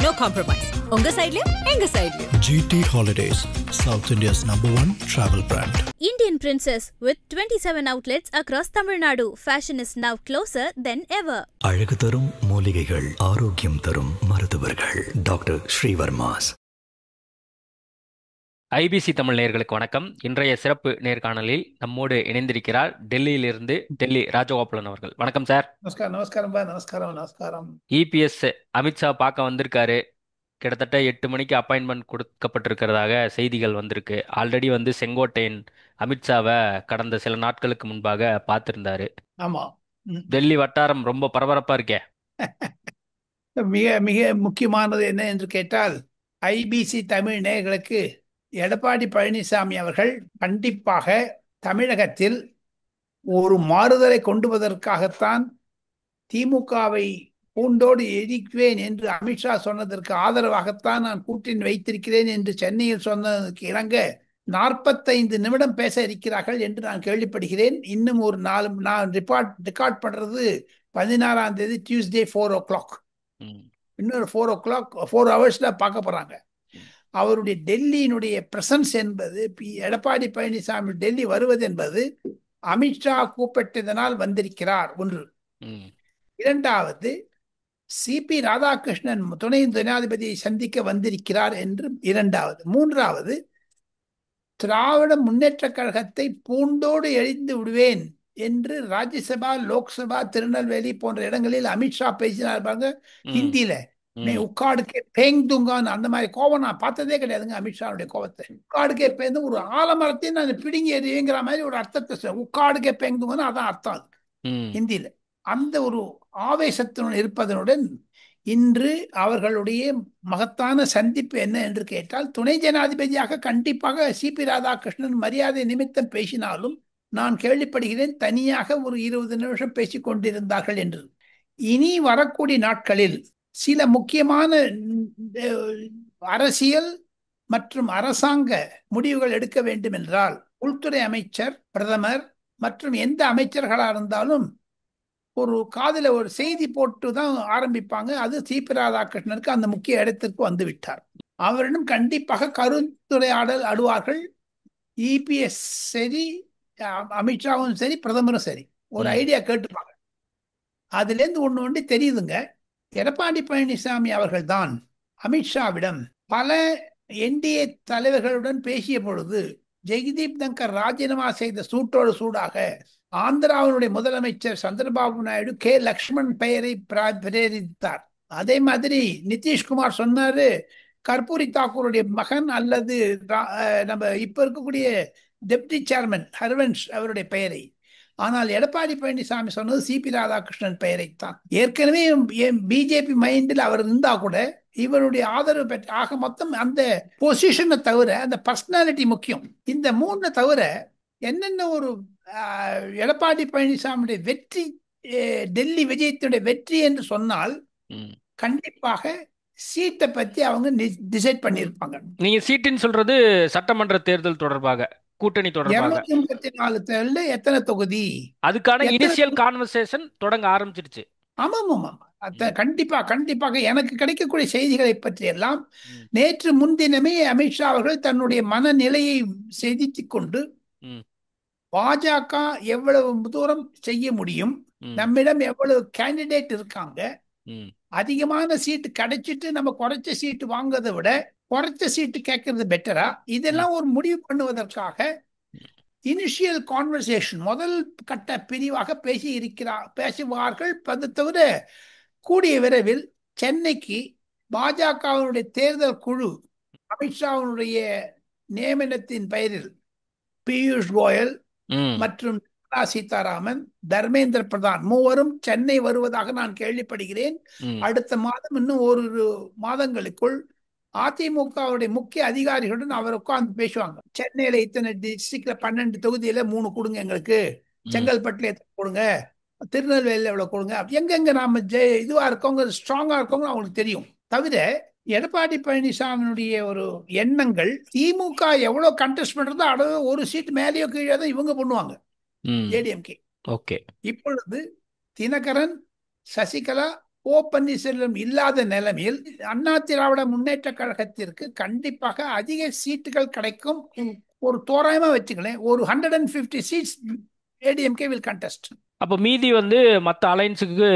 No compromise. உங்க சைடுலயும் எங்க சைடுலயும். GT Holidays, South India's #1 travel brand. Indian Princess with 27 outlets across Tamil Nadu. Fashion is now closer than ever. அழகு தரும் மூலிகைகள், ஆரோக்கியம் தரும் மருத்துவர்கள். டாக்டர் ஸ்ரீவர்மாஸ். ஐபிசி தமிழ் நேயர்களுக்கு வணக்கம். இன்றைய சிறப்பு நேர்காணலில் நம்மோடு இணைந்திருக்கிறார் டெல்லியிலிருந்து டெல்லி ராஜகோபாலன் அவர்கள். வணக்கம் சார். நமஸ்காரம். இபிஎஸ் அமித்ஷா பார்க்க வந்திருக்காரு. கிட்டத்தட்ட 8 மணிக்கு அப்பாயின்மெண்ட் கொடுக்கப்பட்டிருக்கிறதாக செய்திகள் வந்திருக்கு. ஆல்ரெடி செங்கோட்டையன் அமித்ஷாவை கடந்த சில நாட்களுக்கு முன்பாக பார்த்திருந்தாரு. ஆமா. டெல்லி வட்டாரம் ரொம்ப பரபரப்பா இருக்கே. மிக மிக முக்கியமானது என்ன என்று கேட்டால், ஐபிசி தமிழ் நேயர்களுக்கு எடப்பாடி பழனிசாமி அவர்கள் கண்டிப்பாக தமிழகத்தில் ஒரு மாறுதலை கொண்டு வருவதற்காகத்தான் திமுகவை பூண்டோடு எரிக்குவேன் என்று அமித்ஷா சொன்னதற்கு ஆதரவாகத்தான் நான் கூட்டணி வைத்திருக்கிறேன் என்று சென்னையில் சொன்னதற்கு இணங்க 45 நிமிடம் பேச இருக்கிறார்கள் என்று நான் கேள்விப்படுகிறேன். இன்னும் ஒரு 4 நான் ரெக்கார்ட் பண்றது 16ஆம் தேதி டியூஸ்டே 4 o'clock. இன்னொரு 4 hours பார்க்க போறாங்க. அவருடைய டெல்லியினுடைய பிரசன்ஸ் என்பது, எடப்பாடி பழனிசாமி டெல்லி வருவது என்பது அமித்ஷா கூப்பிட்டதனால் வந்திருக்கிறார் ஒன்று. இரண்டாவது, சிபி ராதாகிருஷ்ணன் துணை ஜனாதிபதியை சந்திக்க வந்திருக்கிறார் என்று இரண்டாவது. மூன்றாவது, திராவிட முன்னேற்ற கழகத்தை பூண்டோடு எரிந்து விடுவேன் என்று ராஜ்யசபா, லோக்சபா, திருநெல்வேலி போன்ற இடங்களில் அமித்ஷா பேசினார் பாருங்க ஹிந்தியில. உட்காடுக்கே பேங்துங்கான்னு அந்த மாதிரி கோபம் நான் பார்த்ததே கிடையாதுங்க. அமித்ஷாவுடைய கோபத்தை உட்காடுக்கே பேந்து ஒரு ஆலமரத்தையும் நான் பிடுங்கி எறியுங்கிற மாதிரி ஒரு அர்த்தத்தை சொல்ல. உட்காடுக்கே பேங்குங்கன்னு அதான் அர்த்தம் அது ஹிந்தியில. அந்த ஒரு ஆவேசத்துடன் இருப்பதனுடன் இன்று அவர்களுடைய மகத்தான சந்திப்பு என்ன என்று கேட்டால், துணை ஜனாதிபதியாக கண்டிப்பாக சிபி ராதாகிருஷ்ணன் மரியாதை நிமித்தம் பேசினாலும் நான் கேள்விப்படுகிறேன் தனியாக ஒரு 20 நிமிஷம் பேசிக் கொண்டிருந்தார்கள் என்று. இனி வரக்கூடிய நாட்களில் சில முக்கியமான அரசியல் மற்றும் அரசாங்க முடிவுகள் எடுக்க வேண்டும் என்றால், உள்துறை அமைச்சர், பிரதமர் மற்றும் எந்த அமைச்சர்களாக இருந்தாலும் ஒரு காதில் ஒரு செய்தி போட்டு தான் ஆரம்பிப்பாங்க. அது சிபி ராதாகிருஷ்ணனுக்கு அந்த முக்கிய இடத்திற்கு வந்து விட்டார். அவரிடம் கண்டிப்பாக கருத்துரையாடல் அடுவார்கள். இபிஎஸ் சரி, அமித்ஷாவும் சரி, பிரதமரும் சரி, ஒரு ஐடியா கேட்டுப்பாங்க. அதுலேருந்து ஒன்று தெரியுதுங்க. எடப்பாடி பழனிசாமி அவர்கள் தான் அமித்ஷாவிடம் பல என்டிஏ தலைவர்களுடன் பேசிய பொழுது ஜெகதீப் தங்கர் ராஜினாமா செய்த சூட்டோடு சூடாக ஆந்திராவினுடைய முதலமைச்சர் சந்திரபாபு நாயுடு லக்ஷ்மண் பெயரை பிரேரித்தார். அதே மாதிரி நிதிஷ்குமார் சொன்னாரு கர்பூரி தாக்கூருடைய மகன் அல்லது நம்ம இப்ப இருக்கக்கூடிய டெப்டி சேர்மன் ஹர்வன்ஷ் அவருடைய பெயரை. ஆனால் எடப்பாடி பழனிசாமி சொன்னது சிபி ராதாகிருஷ்ணன் பெயரைத்தான். ஏற்கனவே பிஜேபி மைண்டில் அவர் இருந்தா கூட இவருடைய ஆதரவு பெற்ற ஆக மொத்தம் அந்த பொசிஷனை தவிர அந்த பர்சனாலிட்டி முக்கியம். இந்த 3 தவிர என்னென்ன ஒரு எடப்பாடி பழனிசாமியுடைய வெற்றி, டெல்லி விஜயத்தினுடைய வெற்றி என்று சொன்னால் கண்டிப்பாக சீட்டை பத்தி அவங்க டிசைட் பண்ணியிருப்பாங்க. நீங்க சீட்டுன்னு சொல்றது சட்டமன்ற தேர்தல் தொடர்பாக, கூட்டணி தொடர்பாக 234 தேர்தல்ல எத்தனை தொகுதி, அதுக்கான இனிஷியல் கான்வர்சேஷன் தொடங்க ஆரம்பிச்சிருச்சு. ஆமாம். கண்டிப்பாக எனக்கு கிடைக்கக்கூடிய செய்திகளை பற்றி எல்லாம் நேற்று முன்தினமே அமித்ஷா அவர்கள் தன்னுடைய மனநிலையை செதுக்கிக் கொண்டு பாஜக எவ்வளவு தூரம் செய்ய முடியும், நம்மிடம் எவ்வளவு கேண்டிடேட் இருக்காங்க, அதிகமான சீட்டு கிடைச்சிட்டு நம்ம குறைச்ச சீட்டு வாங்குறதை விட குறைச்ச சீட்டு கேட்கறது பெட்டரா, இதெல்லாம் ஒரு முடிவு பண்ணுவதற்காக இனிஷியல் கான்வர்சேஷன் முதல் கட்ட பிரிவாக பேசுவார்கள். அது தவிர கூடிய விரைவில் சென்னைக்கு பாஜகவினுடைய தேர்தல் குழு அமித்ஷாவினுடைய நியமனத்தின் பெயரில் பியூஷ் கோயல் மற்றும் சீதாராமன், தர்மேந்திர பிரதான் மூவரும் சென்னை வருவதாக நான் கேள்விப்படுகிறேன். அடுத்த மாதம் இன்னும் ஒரு மாதங்களுக்குள் அதிமுகவுடைய முக்கிய அதிகாரிகளுடன் அவர் உட்கார்ந்து பேசுவாங்க. சென்னையில இத்தனை டிஸ்ட்ரிக்ட்ல 12 தொகுதியில 3 கொடுங்க எங்களுக்கு, செங்கல்பட்டுல எத்தனை கொடுங்க, திருநெல்வேலியில எவ்வளவு கொடுங்க, எங்கெங்க நாம இதுவா இருக்கவங்க ஸ்ட்ராங்கா இருக்கவங்க அவங்களுக்கு தெரியும். தவிர எடப்பாடி பழனிசாமியுடைய ஒரு எண்ணங்கள், திமுக எவ்வளவு கண்டெஸ்ட் பண்றதோ அவ்வளவு ஒரு சீட் மேலேயோ கீழே தான் இவங்க பண்ணுவாங்க ஏடிஎம்கே. ஓகே. இப்பொழுது தினகரன், சசிகலா, ஓ பன்னீர்செல்வம் இல்லாத நிலைமையில் அண்ணா திராவிட முன்னேற்ற கழகத்திற்கு கண்டிப்பாக அதிக சீட்டுகள் கிடைக்கும். ஒரு தோராயமா வச்சுங்களேன், ஒரு 150 சீட்ஸ் ஏடிஎம்கே வில் கண்டெஸ்ட். அப்போ மீதி வந்து மற்ற அலைன்ஸுக்கு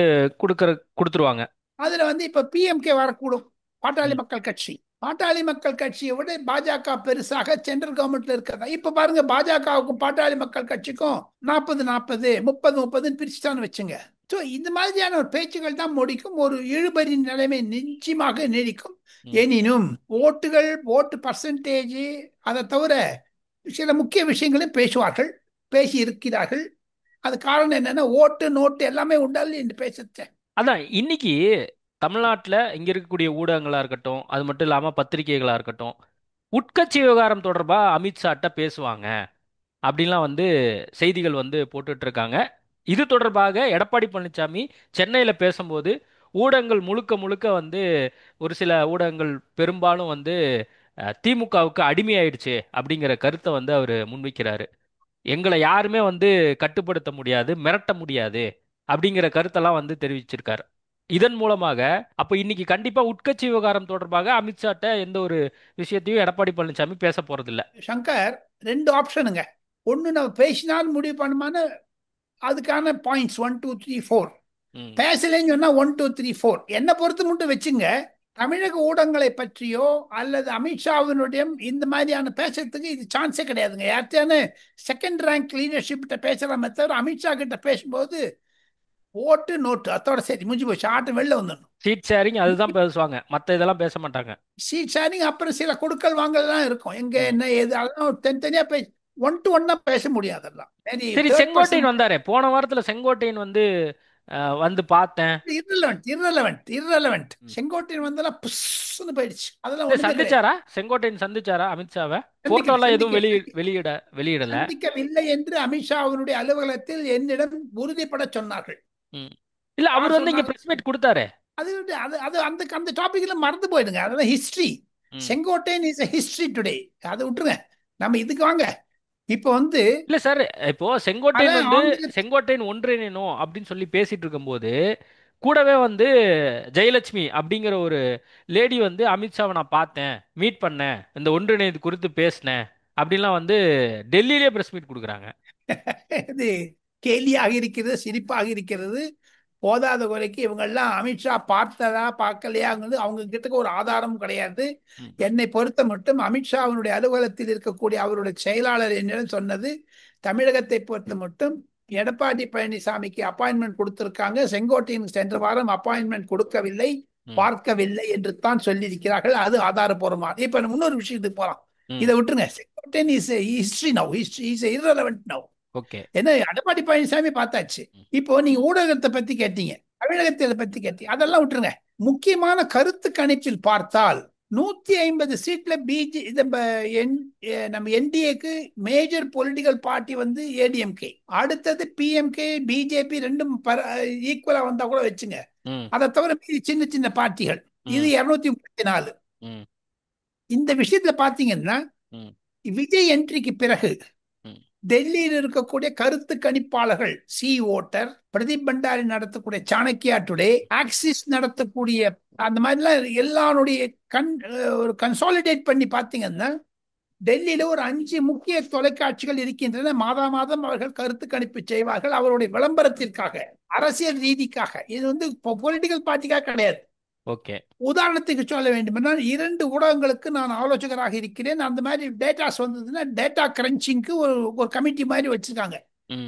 கொடுத்துருவாங்க. அதுல இப்ப பிஎம்கே வரக்கூடும். பாட்டாளி மக்கள் கட்சி, பாட்டாளி மக்கள் கட்சியை விட பாஜக பெருசாக சென்ட்ரல் கவர்மெண்ட்ல இருக்கிறதா. இப்ப பாருங்க, பாஜகவுக்கும் பாட்டாளி மக்கள் கட்சிக்கும் 40-40, 30-30 பிரிச்சுட்டான்னு வச்சுங்க. ஸோ இந்த மாதிரியான ஒரு பேச்சுகள் தான் முடிக்கும். ஒரு இழுபறி நிலைமை நிச்சயமாக நீடிக்கும். எனினும் ஓட்டு பர்சன்டேஜ், அதை தவிர சில முக்கிய விஷயங்களையும் பேசுவார்கள், பேசி இருக்கிறார்கள். அது காரணம் என்னன்னா, ஓட்டு நோட்டு எல்லாமே உண்டால் என்று பேசுறேன். அதான் இன்னைக்கு தமிழ்நாட்டில் இங்கே இருக்கக்கூடிய ஊடகங்களாக இருக்கட்டும், அது மட்டும் இல்லாமல் பத்திரிகைகளாக இருக்கட்டும், உட்கட்சி விவகாரம் தொடர்பாக அமித்ஷாட்ட பேசுவாங்க அப்படின்லாம் வந்து செய்திகள் வந்து போட்டுட்டு இருக்காங்க. இது தொடர்பாக எடப்பாடி பழனிசாமி சென்னையில் பேசும்போது ஊடகங்கள் முழுக்க முழுக்க வந்து ஒரு சில ஊடகங்கள் பெரும்பாலும் வந்து திமுகவுக்கு அடிமையாயிடுச்சு அப்படிங்கிற கருத்தை வந்து அவர் முன்வைக்கிறாரு. எங்களை யாருமே வந்து கட்டுப்படுத்த முடியாது, மிரட்ட முடியாது அப்படிங்கிற கருத்தெல்லாம் வந்து தெரிவிச்சிருக்காரு. இதன் மூலமாக அப்ப இன்னைக்கு கண்டிப்பா உட்கட்சி விவகாரம் தொடர்பாக அமித்ஷாட்ட எந்த ஒரு விஷயத்தையும் எடப்பாடி பழனிசாமி பேச போறதில்ல. சங்கர், 2 ஆப்ஷனுங்க. ஒன்னு, நம்ம பேசினால் முடிவு பண்ணுமான அதுக்கான பாயிண்ட்ஸ் 1 2 3 4. பேசலைன்னு சொன்னா 1 2 3 4. என்னை பொறுத்து மட்டும் வச்சுங்க. தமிழக ஊடகங்களை பற்றியோ அல்லது அமித்ஷாவினுடைய இந்த மாதிரியான பேசுறதுக்கு இது சான்ஸே கிடையாதுங்க. யார்த்தையான செகண்ட் ரேங்க் லீடர்ஷிப் கிட்ட பேசலாமே தவிர அமித்ஷா கிட்ட பேசும்போது ஓட்டு நோட்டு அதோட சரி முடிஞ்சு போச்சு, ஆட்டம் வெளில வந்துடணும். சீட் ஷேரிங் அதுதான் பேசுவாங்க, மற்ற இதெல்லாம் பேச மாட்டாங்க. சீட் ஷேரிங் அப்புறம் சில கொடுக்கல் வாங்கலாம் இருக்கும், எங்க என்ன ஏது அதெல்லாம் தனித்தனியா பேச, 1 to 1 பேச முடியாதெல்லாம். சரி, செங்கோட்டையன் வந்தாரே போன வாரத்துல, செங்கோட்டையன் வந்து வந்து பார்த்தேன். irrelevant. செங்கோட்டையன் வந்தெல்லாம் புஷ்னு போயிடுச்சு. அதெல்லாம் சந்திச்சாரா? செங்கோட்டையன் சந்திச்சாரா அமித்ஷாவை? போட்டோ எல்லாம் எதுவும் வெளியிடல. சந்திக்கவில்லை என்று அமித்ஷாவினுடைய அலுவலகத்தில் என்னிடம் உறுதிப்பட சொன்னார்கள். இல்ல, அவர் வந்து இங்க பிரஸ் மீட் கொடுத்தாரு. அது அது அந்த டாபிக்ல மறந்து போயிடுங்க, அதெல்லாம் history. Sengottaiyan is a history today. அதை விட்டுருங்க, நம்ம இதுக்கு வாங்க. இப்போ இல்ல சார், இப்போ செங்கோட்டையன் ஒன்றிணைணும் அப்படின்னு சொல்லி பேசிட்டு இருக்கும்போது கூடவே வந்து ஜெயலட்சுமி அப்படிங்கிற ஒரு லேடி வந்து அமித்ஷாவை நான் பார்த்தேன், மீட் பண்ணேன், இந்த ஒன்றிணைந்து குறித்து பேசினேன் அப்படின்லாம் வந்து டெல்லியிலே பிரஸ் மீட் கொடுக்குறாங்க. இது கேலியாக இருக்கிறது, சிரிப்பாக இருக்கிறது. போதாத குறைக்கு இவங்கெல்லாம் அமித்ஷா பார்த்ததா பார்க்கலையாங்கிறது அவங்க கிட்ட ஒரு ஆதாரம் கிடையாது. என்னை பொறுத்த மட்டும் அமித்ஷாவினுடைய அலுவலகத்தில் இருக்கக்கூடிய அவருடைய செயலாளர் என்னிடம் சொன்னது, தமிழகத்தை பொறுத்த மட்டும் எடப்பாடி பழனிசாமிக்கு அப்பாயின்மெண்ட் கொடுத்திருக்காங்க, செங்கோட்டையன் சென்ற வாரம் அப்பாயின்மெண்ட் கொடுக்கவில்லை, பார்க்கவில்லை என்று தான் சொல்லியிருக்கிறார்கள். அது ஆதாரபூர்வமா. இப்ப இன்னொரு விஷயத்துக்கு போலாம், இதை விட்டுருங்க. Sengottaiyan is history now, is irrelevant now. என்ன, எடப்பாடி பழனிசாமி பார்த்தாச்சு. இப்போ நீங்க ஊடகத்தை பத்தி கேட்டீங்க, தமிழகத்தை பத்தி கேட்டீங்க, அதெல்லாம் விட்டுருங்க. முக்கியமான கருத்து கணிப்பில் பார்த்தால் 150 சீட்ல நம்ம என்டிஏக்கு மேஜர் பொலிட்டிக்கல் பார்ட்டி வந்து ஏடிஎம்கே, அடுத்தது பிஎம்கே, பிஜேபி ரெண்டும் ஈக்குவலா வந்தா கூட வச்சுங்க. அதை தவிர சின்ன சின்ன பார்ட்டிகள், இது 234. இந்த விஷயத்துல பாத்தீங்கன்னா விஜய் என்ட்ரிக்கு பிறகு டெல்லியில் இருக்கக்கூடிய கருத்து கணிப்பாளர்கள், சி ஓட்டர், பிரதீப் பண்டாரி நடத்தக்கூடிய சாணக்கியா டுடே, ஆக்சிஸ் நடத்தக்கூடிய அந்த மாதிரிலாம் எல்லாருடைய ஒரு கன்சாலிடேட் பண்ணி பார்த்தீங்கன்னா டெல்லியில ஒரு 5 முக்கிய தொலைக்காட்சிகள் இருக்கின்றன. மாதம் அவர்கள் கருத்து கணிப்பு செய்வார்கள், அவருடைய விளம்பரத்திற்காக, அரசியல் ரீதிக்காக. இது வந்து பொலிட்டிக்கல் பார்ட்டிக்காக கிடையாது. உதாரணத்துக்கு சொல்ல வேண்டுமென்றால் 2 ஊடகங்களுக்கு நான் ஆலோசகராக இருக்கிறேன். அந்த மாதிரி டேட்டாஸ் வந்ததுன்னா டேட்டா கிரன்ச்சிங்க்கு ஒரு கமிட்டி மாதிரி வச்சிருக்காங்க.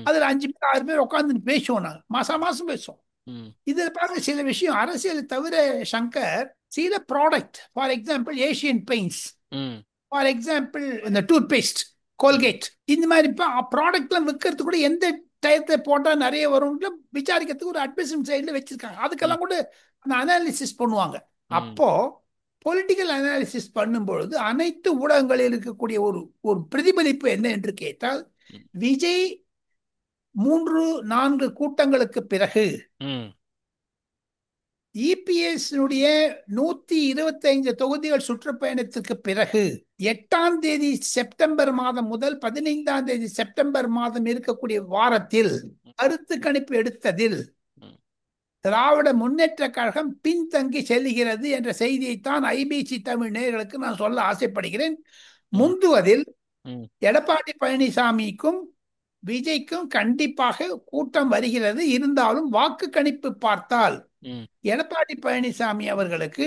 அதுல 5 பேர் 6 பேர் உட்காந்து பேசுவோம், நாங்க மாசம் பேசுவோம். இதுல பாருங்க, சில விஷயம் அரசியல் தவிர சங்கர், சில product, for example Asian paints, for example இந்த டூத் பேஸ்ட், கோல்கேட், இந்த மாதிரி ப்ராடக்ட்லாம் விற்கிறது கூட எந்த டயத்தை போட்டா நிறைய வரும் விசாரிக்கிறதுக்கு ஒரு அட்மிஷன் சைட்ல வச்சிருக்காங்க. அதுக்கெல்லாம் கூட அந்த அனாலிசிஸ் பண்ணுவாங்க. அப்போ பொலிட்டிக்கல் அனாலிசிஸ் பண்ணும்பொழுது அனைத்து ஊடகங்களில் இருக்கக்கூடிய ஒரு பிரதிபலிப்பு என்ன என்று கேட்டால், விஜய் 3-4 கூட்டங்களுக்கு பிறகு இபிஎஸ் 125 தொகுதிகள் சுற்றுப்பயணத்திற்கு பிறகு 8ஆம் தேதி செப்டம்பர் மாதம் முதல் 15ஆம் தேதி செப்டம்பர் மாதம் இருக்கக்கூடிய வாரத்தில் கருத்து கணிப்பு எடுத்ததில் திராவிட முன்னேற்ற கழகம் பின்தங்கி செல்லுகிறது என்ற செய்தியைத்தான் ஐபிசி தமிழ் நேயர்களுக்கு நான் சொல்ல ஆசைப்படுகிறேன். முந்துவதில் எடப்பாடி பழனிசாமிக்கும் விஜய்க்கும் கண்டிப்பாக கூட்டம் வருகிறது. இருந்தாலும் வாக்கு கணிப்பு பார்த்தால் எடப்பாடி பழனிசாமி அவர்களுக்கு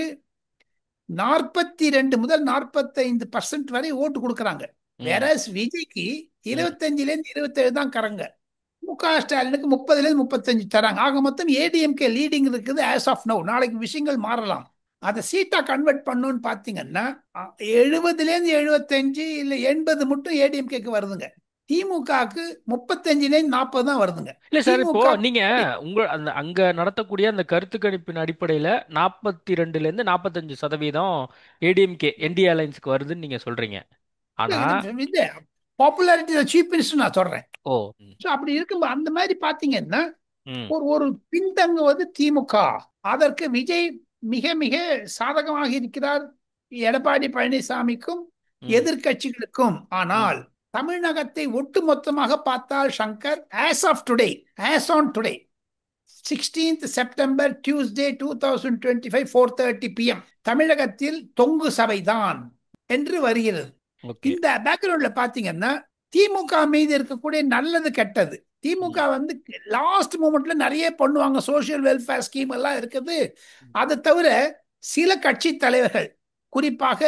42 முதல் 45% வரை ஓட்டு கொடுக்கறாங்க. வேற விஜய்க்கு 25-27 தான் கரங்க. முக ஸ்டாலினுக்கு 30-35 தராங்க. ஆக மொத்தம் ஏடிஎம்கே லீடிங் இருக்குது ஆஸ் ஆஃப் நவ். நாளைக்கு விஷயங்கள் மாறலாம். அதை சீட்டா கன்வெர்ட் பண்ணணும்னு பாத்தீங்கன்னா 70-75 இல்ல 80 மட்டும் ஏடிஎம்கேக்கு வருதுங்க. திமுகவுக்கு 35-40 தான் வருதுங்க. இல்ல சார், இப்போ நீங்க அந்த அங்க நடத்தக்கூடிய அந்த கருத்து கணிப்பின் அடிப்படையில 42-45% ஏடிஎம்கே என்டிஏ அலைன்ஸ்க்கு வருதுன்னு நீங்க சொல்றீங்க. ஆனா பாப்புலாரிட்டி சீஃப் மினிஸ்டர் நான் சொல்றேன். ஓ, அப்படி இருக்கும்போது அந்த மாதிரி பாத்தீங்கன்னா ஒரு பின்தங்குவது திமுக. அதற்கு விஜய் மிக மிக சாதகமாக இருக்கிறார் எடப்பாடி பழனிசாமிக்கும் எதிர்கட்சிகளுக்கும். ஆனால் தமிழகத்தை ஒட்டுமொத்தமாக பார்த்தால் Shankar, as on today 16th September Tuesday 2025 4:30 PM தமிழகத்தில் தொங்கு சபைதான் என்று வருகிறது. இந்த பேக்ரவுண்ட்ல பாத்தீங்கன்னா திமுக மீது இருக்கக்கூடிய நல்லது கெட்டது, திமுக லாஸ்ட் மூமெண்ட்ல நிறைய பண்ணுவாங்க. சோசியல் வெல்ஃபேர் ஸ்கீம் எல்லாம் இருக்குது. அதை தவிர சில கட்சி தலைவர்கள், குறிப்பாக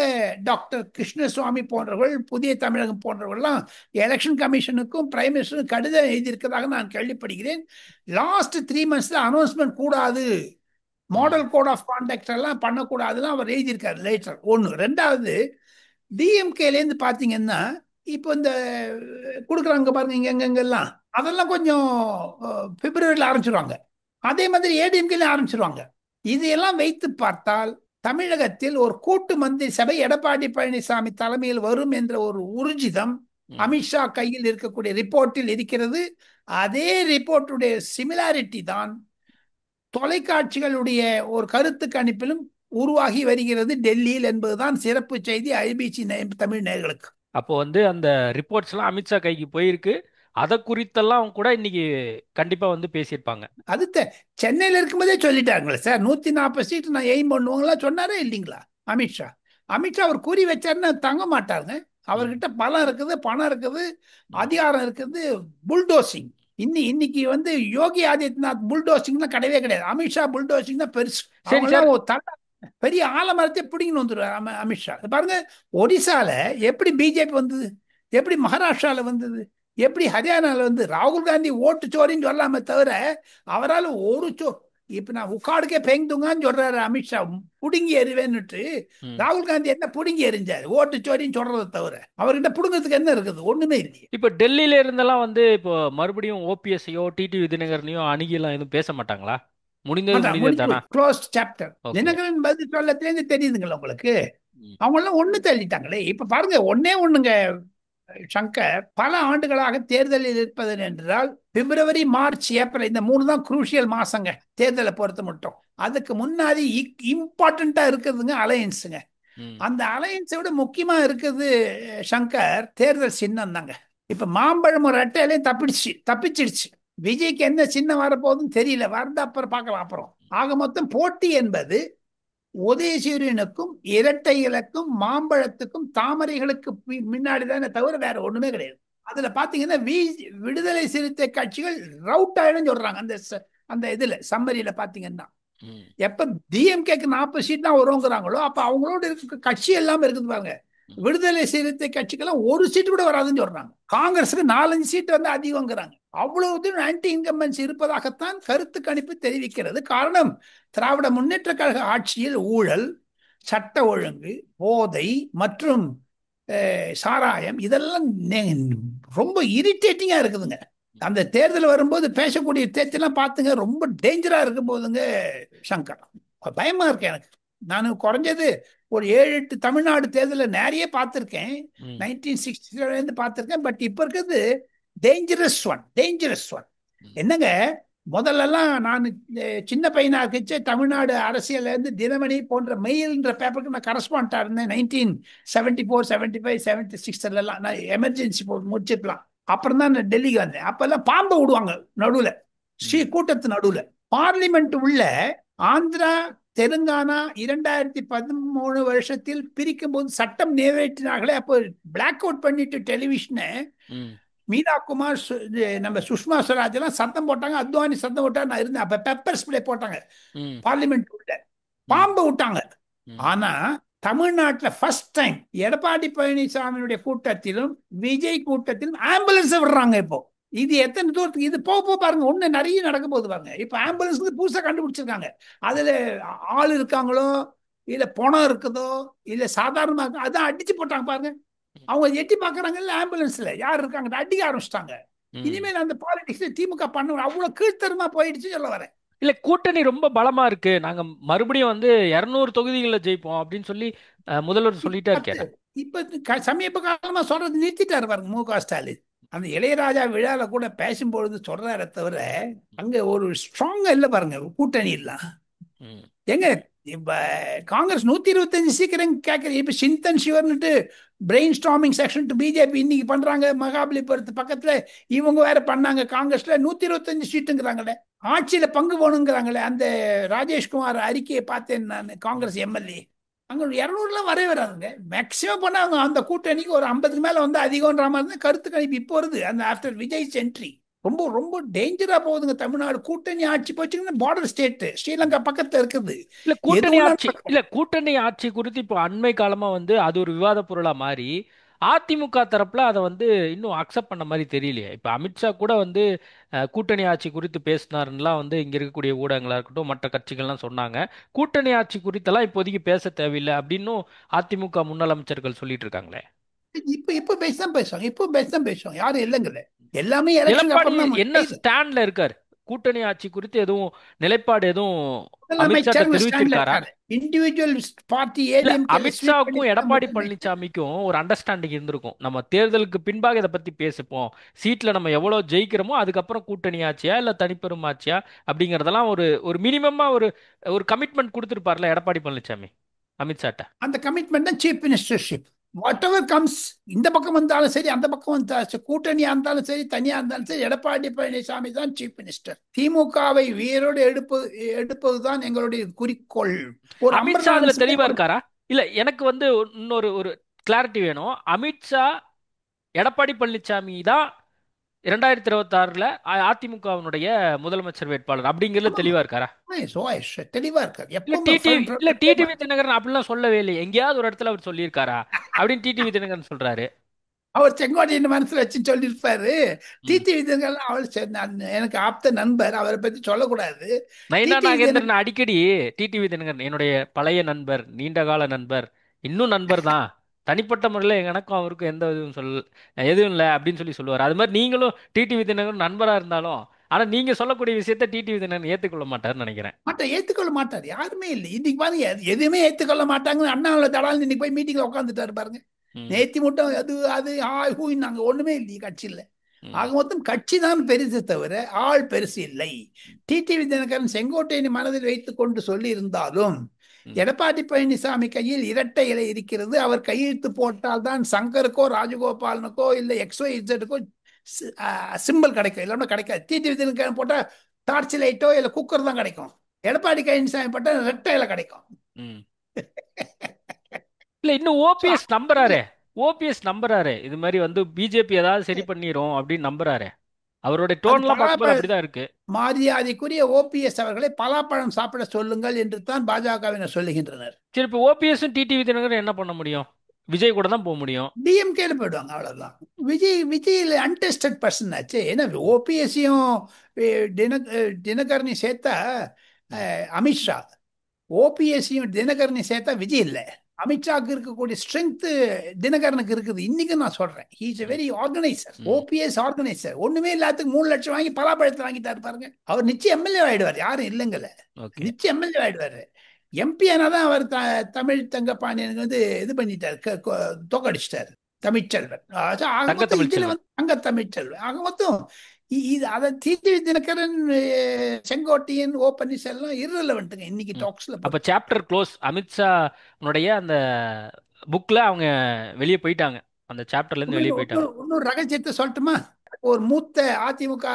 டாக்டர் கிருஷ்ணசுவாமி போன்றவர்கள், புதிய தமிழகம் போன்றவர்கள்லாம் எலெக்ஷன் கமிஷனுக்கும் பிரைம் மினிஸ்டருக்கும் கடிதம் எழுதியிருக்கிறதாக நான் கேள்விப்படுகிறேன். லாஸ்ட் 3 monthsல அனௌன்ஸ்மெண்ட் கூடாது, மாடல் கோட் ஆஃப் கான்டக்ட் எல்லாம் பண்ணக்கூடாதுன்னு அவர் எழுதியிருக்காரு லேட்டர். ஒன்று. ரெண்டாவது, டிஎம்கேலேருந்து பார்த்தீங்கன்னா இப்போ இந்த கொடுக்குறாங்க பாருங்க எங்கெங்கெல்லாம், அதெல்லாம் கொஞ்சம் பிப்ரவரியில் ஆரம்பிச்சிருவாங்க. அதே மாதிரி ஏடிஎம்கேல ஆரம்பிச்சிருவாங்க. இதையெல்லாம் வைத்து பார்த்தால் தமிழகத்தில் ஒரு கூட்டு மந்திரி சபை எடப்பாடி பழனிசாமி தலைமையில் வரும் என்ற ஒரு ஊர்ஜிதம் அமித்ஷா கையில் இருக்கக்கூடிய ரிப்போர்ட்டில் இருக்கிறது. அதே ரிப்போர்ட்டுடைய சிமிலாரிட்டி தான் தொலைக்காட்சிகளுடைய ஒரு கருத்து கணிப்பிலும் உருவாகி வருகிறது டெல்லியில் என்பதுதான் சிறப்பு செய்தி ஐபிசி தமிழ் நேயர்களுக்கு. அப்போ அந்த ரிப்போர்ட்ஸ் எல்லாம் அமித்ஷா கைக்கு போயிருக்கு. அதை குறித்தெல்லாம் கூட இன்னைக்கு கண்டிப்பா பேசியிருப்பாங்க. அது சென்னையில இருக்கும்போதே சொல்லிட்டாங்களே சார், 140 சீட் நான் எய்ம் பண்ணுவாங்களா சொன்னாரே இல்லைங்களா அமித்ஷா. அவர் கூறி வச்சாருன்னா தங்க மாட்டாருங்க. அவர்கிட்ட பலம் இருக்குது, பணம் இருக்குது, அதிகாரம் இருக்குது. புல்டோசிங் இன்னைக்கு யோகி ஆதித்யநாத் புல்டோசிங்லாம் கிடையவே கிடையாது. அமித்ஷா புல்டோசிங் தான் பெருசு. பெரிய ஆலமரத்தை பிடிங்கன்னு வந்துடுவார் அமித்ஷா. பாருங்க, ஒடிசால எப்படி பிஜேபி வந்தது, எப்படி மகாராஷ்டிரால வந்தது, எப்படி ஹரியானால ராகுல் காந்தி ஓட்டு சோரின்னு சொல்லாம தவிர அவரால் ஒரு இப்ப நான் உக்காடுக்கே பெய்துங்கன்னு சொல்றாரு அமித்ஷா, புடுங்கி எறிவேன்னுட்டு. ராகுல் காந்தி என்ன புடுங்கி எறிஞ்சாரு, ஓட்டு சோரின்னு சொல்றதை தவிர அவர்கிட்ட புடுங்கிறதுக்கு என்ன இருக்குது, ஒண்ணுமே இல்லையே. இப்ப டெல்லியில இருந்தெல்லாம் இப்போ மறுபடியும் ஓபிஎஸ்ஐயோ டிடி விதிநகரனையோ அணுகிலாம் எதுவும் பேச மாட்டாங்களா? Closed chapter. தினகரன் பதில் சொல்லத்திலேருந்து தெரியுதுங்களா உங்களுக்கு? அவங்க எல்லாம் ஒண்ணு தள்ளிட்டாங்களே. இப்ப பாருங்க, ஒண்ணுங்க சங்கர், பல ஆண்டுகளாக தேர்தலில் இருப்பது என்றால் பிப்ரவரி, மார்ச், ஏப்ரல் இந்த 3 தான் குரூஷியல் மாசங்க தேர்தலை பொறுத்த மட்டும். அதுக்கு முன்னாடி இம்பார்ட்டண்டா இருக்குதுங்க அலையன்ஸுங்க. அந்த அலையன்ஸை விட முக்கியமா இருக்குது சங்கர் தேர்தல் சின்னம் தாங்க. இப்ப மாம்பழம் ஒரு அட்டையிலையும் தப்பிச்சிடுச்சு. விஜய்க்கு என்ன சின்னம் வரப்போகுதுன்னு தெரியல, வரது அப்புறம் பார்க்கலாம். அப்புறம் ஆக மொத்தம் போட்டி என்பது உதயசூரியனுக்கும் இரட்டை இலக்கும் மாம்பழத்துக்கும் தாமரைகளுக்கு முன்னாடி தானே தவிர வேற ஒண்ணுமே கிடையாது. அதுல பாத்தீங்கன்னா விடுதலை சிறுத்தை கட்சிகள் ரவுட் ஆயிடும் சொல்றாங்க. அந்த இதுல சம்மரியில பாத்தீங்கன்னா எப்ப டிஎம்கேக்கு 40 சீட் தான் வருங்கிறாங்களோ அப்ப அவங்களோட இருக்க கட்சி எல்லாம் இருக்குது பாருங்க. விடுதலை சிறுத்தை கட்சிக்கெல்லாம் 1 சீட்டு கூட வராதுன்னு சொல்றாங்க. காங்கிரஸுக்கு 4-5 சீட் அதிகங்கிறாங்க. அவ்வளவு ஆன்டி இன்கம்பன்ஸ் இருப்பதாகத்தான் கருத்து கணிப்பு தெரிவிக்கிறது. காரணம், திராவிட முன்னேற்ற கழக ஆட்சியில் ஊழல், சட்ட ஒழுங்கு, போதை மற்றும் சாராயம் இதெல்லாம் ரொம்ப இரிட்டேட்டிங்கா இருக்குதுங்க. அந்த தேர்தல் வரும்போது பேசக்கூடிய தேர்தலாம் பார்த்துங்க, ரொம்ப டேஞ்சரா இருக்கும் போதுங்க சங்கர். பயமா இருக்கு எனக்கு. நான் குறைஞ்சது ஒரு 7-8 தமிழ்நாடு தேர்தலில் நிறைய பார்த்துருக்கேன். 1960 பார்த்துருக்கேன். பட் இப்ப இருக்கிறது டேஞ்சரஸ் ஒன். என்னங்க, முதல்லலாம் நான் சின்ன பையனா இருந்துச்சு, தமிழ்நாடு அரசியல்ல இருந்து தினமணி போன்ற மெயில்ன்ற பேப்பருக்கு நான் கரஸ்பாண்டா இருந்தேன். 1974, 75, 76 நான் எமர்ஜென்சி முடிச்சிருக்கலாம். அப்புறம் தான் நான் டெல்லிக்கு வந்தேன். அப்பெல்லாம் பாம்பை விடுவாங்க நடுவுல, கூட்டத்து நடுவுல. பார்லிமெண்ட் உள்ள ஆந்திரா தெலுங்கானா 2013 வருஷத்தில் பிரிக்கும் போது சட்டம் நிறைவேற்றினார்களே, அப்போ பிளாக் அவுட் பண்ணிட்டு டெலிவிஷனை ம் மீனா குமார் நம்ம சுஷ்மா ஸ்வராஜ் எல்லாம் சத்தம் போட்டாங்க, அத்வானி சத்தம் போட்டா, நான் இருந்தேன் அப்ப பெப்பர் ஸ்ப்ரே போட்டாங்க ம் பார்லிமெண்ட் உள்ள, ம் பாம்பு விட்டாங்க. ம் ஆனா தமிழ்நாட்டுல ஃபர்ஸ்ட் டைம் எடப்பாடி பழனிசாமியுடைய கூட்டத்திலும் விஜய் கூட்டத்திலும் ஆம்புலன்ஸ் விடுறாங்க இப்போ. இது எத்தனை தூரத்துக்கு இது போக போக பாருங்க, ஒண்ணு நிறைய நடக்க போகுது பாருங்க. இப்ப ஆம்புலன்ஸ் புதுசா கண்டுபிடிச்சிருக்காங்க. அதுல ஆள் இருக்காங்களோ இல்ல பணம் இருக்குதோ இல்ல சாதாரணமா இருக்கோ, அதான் அடிச்சு போட்டாங்க பாருங்க. அவங்க எட்டி பாக்குறாங்கல்ல ஆம்புலன்ஸ்ல யார் இருக்காங்க, அடிக்க ஆரம்பிச்சிட்டாங்க. ம் இனிமேல் அந்த பாலிடிக்ஸ் திமுக பண்ண அவ்வளவு கீழ்த்தரமா போயிடுச்சு சொல்ல வரேன். இல்ல கூட்டணி ரொம்ப பலமா இருக்கு, நாங்க மறுபடியும் வந்து 200 தொகுதிகளில் ஜெயிப்போம் அப்படின்னு சொல்லி முதல்வர் சொல்லிட்டே இருக்காரு. இப்ப சமீப காலமா சொல்றது நிறுத்திட்டாரு பாருங்க மு.க. ஸ்டாலின். அந்த இளையராஜா விழால கூட பேசும்பொழுது சொல்றாரு தவிர அங்க ஒரு ஸ்ட்ராங்கா இல்ல பாருங்க கூட்டணி எல்லாம். ம் எங்க இப்ப காங்கிரஸ் 125 சீக்கிரம் கேட்கறது. இப்ப சிந்தன் சிவர்னுட்டு பிரெயின் ஸ்டாமிங் செக்ஷன் பிஜேபி இன்னைக்கு பண்றாங்க மகாபலிபுரத்து பக்கத்துல. இவங்க வேற பண்ணாங்க காங்கிரஸ்ல 125 சீட்டுங்கிறாங்களே, ஆட்சியில பங்கு போகணுங்கிறாங்களே. அந்த ராஜேஷ்குமார் அறிக்கையை பார்த்தேன் நான், காங்கிரஸ் எம்எல்ஏ. அங்க 200 வரவே வராதுங்க. மேக்சிமம் பண்ணா அவங்க அந்த கூட்டணிக்கு ஒரு 50 மேல வந்து அதிகம்ன்ற மாதிரி தான் கருத்து கணிப்பு இப்போ வருது. அந்த ஆஃப்டர் விஜய் சென்ட்ரி ரொம்ப ரொம்ப டேஞ்சரா போகுதுங்க தமிழ்நாடு. கூட்டணி ஆட்சி போச்சுங்கன்னா பார்டர் ஸ்டேட் ஸ்ரீலங்கா பக்கத்துல இருக்குது. இல்ல எது கூட்டணி வேணாலும் ஆட்சி நடக்கும். இல்ல கூட்டணி ஆட்சி குறித்து இப்போ அண்மை காலமா வந்து அது ஒரு விவாத பொருளா மாறி அதிமுக தரப்புல அதை வந்து இன்னும் அக்செப்ட் பண்ண மாதிரி தெரியலையே. இப்ப அமித்ஷா கூட வந்து கூட்டணி ஆட்சி குறித்து பேசினாருலாம் வந்து இங்க இருக்கக்கூடிய ஊடகங்களா இருக்கட்டும் மற்ற கட்சிகள்லாம் சொன்னாங்க. கூட்டணி ஆட்சி குறித்தெல்லாம் இப்போதைக்கு பேச தேவையில்லை அப்படின்னும் அதிமுக முன்னாள் அமைச்சர்கள் சொல்லிட்டு இருக்காங்களே. இப்ப இப்ப பேசதான் பேசுவாங்க, இப்போ பேசதான் பேசுவாங்க, யாரும் இல்லைங்கல்ல. எல்லாமே எலெக்ஷனுக்கு எடப்பாடி அப்புறம் தான் என்ன முடியுது. ஸ்டாண்ட்ல இருக்காரு? கூட்டணி ஆட்சி குறித்து எதுவும் நிலைப்பாடு எதுவும் அமித்ஷாட்ட முதலமைச்சர் ஸ்டாண்ட்ல தெரிவிச்சிருக்காரா? இருக்காரு. இண்டிவிஜுவல் பார்ட்டி இல்ல ஏடிஎம்கே ஸ்வீப் அமித்ஷாவுக்கும் பண்ணிட்டு எடப்பாடி முதலமைச்சர். பழனிசாமிக்கும் ஒரு அண்டர்ஸ்டாண்டிங் இருந்திருக்கும், நம்ம தேர்தலுக்கு பின்பாக இதை பத்தி பேசிப்போம், சீட்ல நம்ம எவ்வளவு ஜெயிக்கிறோமோ அதுக்கப்புறம் கூட்டணி ஆட்சியா இல்ல தனிப்பெரும் ஆட்சியா அப்படிங்கறதெல்லாம் ஒரு ஒரு மினிமமா ஒரு ஒரு கமிட்மெண்ட் கொடுத்திருப்பார்ல எடப்பாடி பழனிசாமி அமித்ஷாட்ட. அந்த கமிட்மெண்ட் தான் chief ministership. What ever comes, இந்த பக்கம் வந்தாலும் சரி அந்த பக்கம் வந்தாலும் சரி, கூட்டணியா இருந்தாலும் சரி தனியா இருந்தாலும் சரி, எடப்பாடி பழனிசாமி தான் சீஃப் மினிஸ்டர். திமுகவை வேரோடு எடுப்பதுதான் எங்களுடைய குறிக்கோள். ஒரு அமித்ஷா அதுல தெளிவா அம்பர்லான்ஸ். இருக்காரா? இல்ல எனக்கு வந்து இன்னொரு ஒரு கிளாரிட்டி வேணும். அமித்ஷா எடப்பாடி பழனிசாமி தான் 2026ல அதிமுகவினுடைய முதலமைச்சர் வேட்பாளர் அப்படிங்கிறதுல தெளிவா இருக்காரா? தெளிவா இருக்காரு இல்ல எப்பவுமே. டிடிவி இல்ல டிடிவி தினகரன் அப்படிலாம் சொல்லவே இல்லை, எங்கேயாவது ஒரு இடத்துல அவர் சொல்லியிருக்காரா அப்படின்னு டிடிவி தினகரன் சொல்றாரு. அவர் செங்கோட்டையன் மனசுல வச்சு சொல்லியிருப்பாரு. ம். டிடிவி தினகரன் அவள் எனக்கு ஆப்த நண்பர், அவரை பத்தி சொல்லக்கூடாது. நயினா டிடிவி தினகரன் நாகேந்திரன் அடிக்கடி டிடிவி தினகரன் என்னுடைய பழைய நண்பர், நீண்டகால நண்பர், இன்னும் நண்பர் தான், தனிப்பட்ட முறையில் எனக்கும் அவருக்கும் எந்த இதுவும் எதுவும் இல்லை அப்படின்னு சொல்லி சொல்லுவார். அது மாதிரி நீங்களும் டிடிவி தினகரன் நண்பரா இருந்தாலும் ஆனா நீங்க சொல்லக்கூடிய விஷயத்த டிடிவி தினகரன் ஏத்துக்கொள்ள மாட்டாருன்னு நினைக்கிறேன். ஏத்துக்கொள்ள மாட்டார். யாருமே இல்லை இன்னைக்கு பாருங்க, எதுவுமே ஏத்துக்கொள்ள மாட்டாங்க. அண்ணாவில் தடால் இன்னைக்கு போய் மீட்டிங்ல உட்காந்துட்டாரு பாருங்க. ம், நேத்தி மட்டும் அது அது நாங்க ஒண்ணுமே இல்லையே கட்சியில். ஆக ம், மொத்தம் கட்சி தான் பெருசு தவிர ஆள் பெருசு இல்லை. டிடிவி தினகரன் செங்கோட்டையனை மனதில் வைத்துக் கொண்டு சொல்லி இருந்தாலும் ம், எடப்பாடி பழனிசாமி கையில் இரட்டை இலை இருக்கிறது. அவர் கையெழுத்து போட்டால் தான் சங்கருக்கோ ராஜகோபாலனுக்கோ இல்லை எக்ஸோ இசட்டுக்கோ சிம்பிள் கிடைக்கும், இல்லைன்னா கிடைக்காது. டிடிவி தினகரன் போட்டா டார்ச் லைட்டோ இல்லை குக்கர் தான் கிடைக்கும். எடப்பாடி பழனிசாமி போட்டா இரட்டை இலை கிடைக்கும். ம். இல்ல இன்னும் ஓபிஎஸ் நம்புறாரு. ஓபிஎஸ் நம்புறாரு இது மாதிரி வந்து பிஜேபி ஏதாவது சரி பண்ணிரும் அப்படின்னு நம்புறாரு. அவருடைய அது டோன்லாம் பார்க்கும்போது அப்படிதான் இருக்கு. மரியாதைக்குரிய ஓபிஎஸ் அவர்களை பலாப்பழம் சாப்பிட சொல்லுங்கள் என்று தான் பாஜகவினர் சொல்லுகின்றனர். சரி இப்போ ஓபிஎஸும் டிடிவி தினகரன் என்ன பண்ண முடியும்? விஜய் கூட தான் போக முடியும். டிஎம்கேல போயிடுவாங்க, அவ்வளவுதான். விஜய் அன்டெஸ்டட் பர்சன் ஆச்சு. ஏன்னா ஓபிஎஸ்சியும் தினகரனை சேர்த்தா அமித்ஷா, ஓபிஎஸ்சியும் தினகரனை சேர்த்தா விஜய் இல்லை. அமித்ஷாக்கு இருக்கக்கூடிய ஸ்ட்ரென்த் தினகரனுக்கு இருக்குது. இன்னைக்கு நான் சொல்றேன், he is a very organiser. OPS organiser. ஒண்ணுமே இல்லாததுக்கு 3 லட்சம் வாங்கி பலாப்பழத்தை வாங்கிட்டாரு பாருங்க. அவர் நிச்சயம் எம்எல்ஏ ஆயிடுவார், யாரும் இல்லைங்கல்ல. ஓகே. நிச்சயம் எம்எல்ஏ ஆயிடுவாரு. எம்பி ஆனாதான் அவர் தமிழ் தங்கப்பாண்டியனுக்கு வந்து இது பண்ணிட்டார், தோக்கடிச்சிட்டாரு தமிழ்ச்செல்வன். ஆக தங்க மொத்தம் இதுல தமிழ்ச்செல்வன். வந்து தங்க தமிழ்ச்செல்வன். ஆக மொத்தம் இது அதை டிடிவி தினகரன் செங்கோட்டையன் ஓ பன்னீர்செல்வம் irrelevantங்க இன்னைக்கு டாக்ஸ்ல. அப்ப சாப்டர் க்ளோஸ். அமித்ஷா உன்னுடைய அந்த புக்ல அவங்க வெளியே போயிட்டாங்க, அந்த சாப்டர்ல இருந்து வெளியே போயிட்டாங்க. இன்னொரு ரகசியத்தை சொல்லட்டுமா? ஒரு மூத்த அதிமுக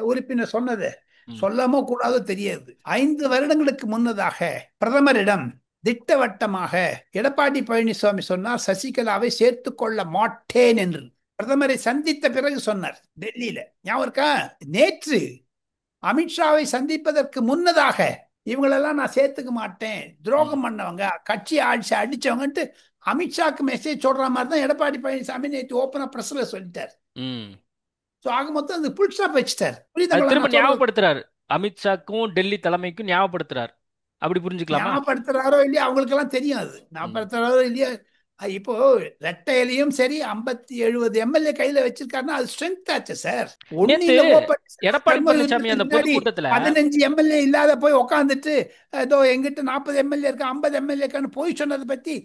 உறுப்பினர் சொன்னது, சொல்லமோ கூடாதோ தெரியாது. 5 வருடங்களுக்கு முன்னதாக பிரதமரிடம் திட்டவட்டமாக எடப்பாடி பழனிசாமி சொன்னார், சசிகலாவை சேர்த்துக் கொள்ள மாட்டேன் என்று. பிரதமரை சந்தித்த பிறகு சொன்னார் டெல்லியில. ஞாபகம் இருக்கா? நேற்று அமித்ஷாவை சந்திப்பதற்கு முன்னதாக இவங்களெல்லாம் நான் சேர்த்துக்க மாட்டேன், துரோகம் பண்ணவங்க, கட்சி ஆட்சி அடிச்சவங்கன்ட்டு அமித்ஷாக்கு மெசேஜ் சொல்ற மாதிரி தான் எடப்பாடி பழனிசாமி நேற்று ஓப்பனா பிரஸ்ல சொல்லிட்டார். ஆக மொத்தம் அந்த புல் ஸ்டாப் வச்சுட்டார். திரும்ப ஞாபகப்படுத்துறாரு, அமித்ஷாக்கும் டெல்லி தலைமைக்கும் ஞாபகப்படுத்துறாரு. அப்படி புரிஞ்சுக்கலாமா? ஞாபகப்படுத்துறாரோ இல்லையா அவங்களுக்கு எல்லாம் தெரியும். அது ஞாபகப்படுத்துறாரோ இல்லையா, இப்போ ரெட்டையிலையும் சரி 50-70 எம்எல்ஏ கையில வச்சிருக்காருன்னா அது ஸ்ட்ரென்த் ஆச்சு சார். எடப்பாடி பழனிசாமி அந்த பொதுக்கூட்டத்துல 15 எம்எல்ஏ இல்லாத போய் உட்காந்துட்டு ஏதோ எங்கிட்ட 40 எம்எல்ஏ இருக்கா 50 எம்எல்ஏ இருக்கான்னு போய் சொன்னதை பத்தி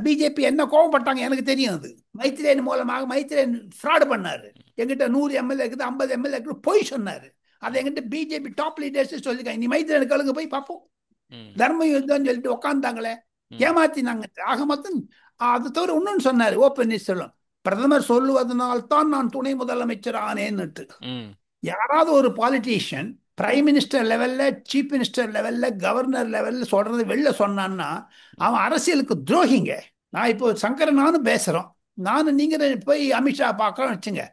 பிஜேபி என்ன கோவப்பட்டாங்க எனக்கு தெரியும். அது மைத்ரேயன் மூலமாக மைத்ரேயன் ஃப்ராட் பண்ணாரு. எங்கிட்ட 100 எம்எல்ஏ இருக்குது 50 எம்எல்ஏ இருக்குது போய் சொன்னாரு. அதை எங்கிட்ட பிஜேபி டாப் லீடர்ஸ் சொல்லிருக்காங்க. நீ மைத்ரேயன் கழுங்க போய் பார்ப்போம், தர்ம யுத்தம் சொல்லிட்டு உட்காந்தாங்களே, ஏமாத்தினாங்க. ஆக மொத்தம் அது தவிர இன்னொன்னு சொன்னாரு ஓப்பன் சொல்லும், பிரதமர் சொல்லுவதனால்தான் நான் துணை முதலமைச்சர் ஆனேன்னுட்டு. யாராவது ஒரு பாலிட்டிஷியன் பிரைம் மினிஸ்டர் லெவல்ல, சீஃப் மினிஸ்டர் லெவல்ல, கவர்னர் லெவல்ல சொல்றது வெளில சொன்னான்னா அவன் அரசியலுக்கு துரோகிங்க. நான் இப்போ சங்கரனானும் பேசுறோம், நானும் நீங்க போய் அமித்ஷா பார்க்கறோம் வச்சுங்க,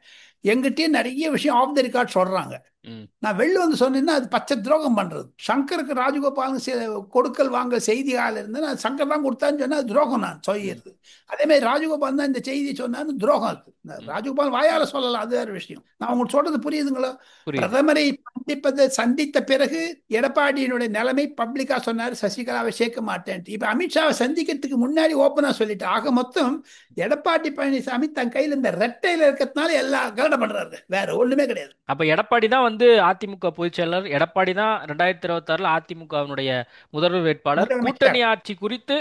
எங்கிட்டயே நிறைய விஷயம் ஆஃப் த ரெக்கார்ட் சொல்றாங்க. நான் வெளில வந்து சொன்னேன்னா அது பச்சை துரோகம் பண்றது. சங்கருக்கு ராஜகோபால் கொடுக்கல் வாங்க செய்தியாளர் இருந்தா நான் சங்கர் தான் கொடுத்தான்னு சொன்னா அது துரோகம் நான் சொல்லிடுது. அதே மாதிரி ராஜகோபால் தான் இந்த செய்தி சொன்னான்னு துரோகம் இருக்கு. ராஜகோபால் வாயால சொல்லலாம், அது வேற விஷயம். நான் உங்களுக்கு சொல்றது புரியுதுங்களா? பிரதமரை சந்தித்த பிறகு எடப்பாடியினுடைய நிலைமை பப்ளிக்கா சொன்னாரு, சசிகலாவை சேர்க்க மாட்டேன். இப்ப அமித்ஷாவை சந்திக்கிறதுக்கு முன்னாடி ஓப்பனா சொல்லிட்டு. ஆக மொத்தம் எடப்பாடி பழனிசாமி தன் கையில இந்த ரெட்டையில இருக்கிறதுனால எல்லாம் கலட பண்றாரு, வேற ஒண்ணுமே கிடையாது. அப்ப எடப்பாடி தான் அதிமுக பொதுச் செயலர், எடப்பாடி தான் 2026 அதிமுகவினுடைய முதல்வர் வேட்பாளர். கூட்டணி ஆட்சி குறித்து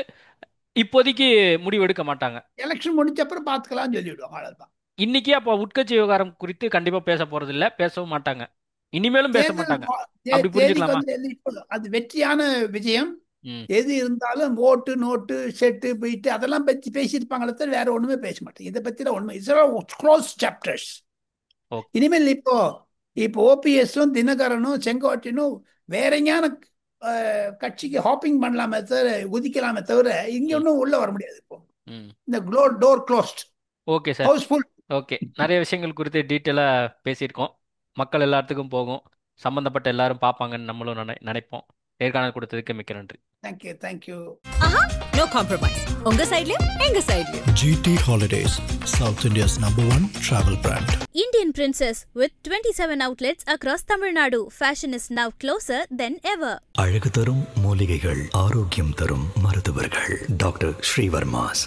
இப்போதைக்கு முடிவு எடுக்க மாட்டாங்க, எலெக்ஷன் முடிஞ்ச அப்புறம் பாத்துக்கலாம்னு சொல்லிவிடுவாங்க. அவ்வளவுதான். இன்னைக்கு அப்ப உட்கட்சி விவகாரம் குறித்து கண்டிப்பா பேச போறது இல்ல, பேசவும் மாட்டாங்க, இனிமேலும் பேச மாட்டாங்க. அப்படி புரிஞ்சுக்கலாமா? அது வெற்றியான விஜயம். எது இருந்தாலும் ஓட்டு நோட்டு செட்டு போயிட்டு அதெல்லாம் பத்தி பேசியிருப்பாங்களே தவிர வேற ஒண்ணுமே பேச மாட்டேன். இதை பத்தி தான் ஒண்ணுமே க்ளோஸ் சாப்டர்ஸ். இனிமேல் இப்போ ஓபிஎஸும் தினகரனும் செங்கோட்டையனும் வேறஞான கட்சிக்கு ஹாப்பிங் பண்ணலாமே தவிர குதிக்கலாமே தவிர இங்க ஒன்றும் உள்ள வர முடியாது. இப்போ இந்த door closed. Okay sir, houseful. Okay, நிறைய விஷயங்கள் குறித்து டீட்டெயிலா பேசியிருக்கோம். மக்கள் எல்லாத்துக்கும் போகும், சம்பந்தப்பட்ட எல்லாரும் பார்ப்பாங்கன்னு நம்மளும் நினைப்போம். நேர்காணல் கொடுத்ததுக்கு மிக்க நன்றி. தேங்க்யூ. No compromise. உங்க சைடுலயும் எங்க சைடுலயும். GT Holidays, South India's #1 travel brand. Indian Princess with 27 outlets across Tamil Nadu. Fashion is now closer than ever. அழகு தரும் மூலிகைகள், ஆரோக்கியம் தரும் மருத்துவர்கள். டாக்டர் ஸ்ரீவர்மாஸ்.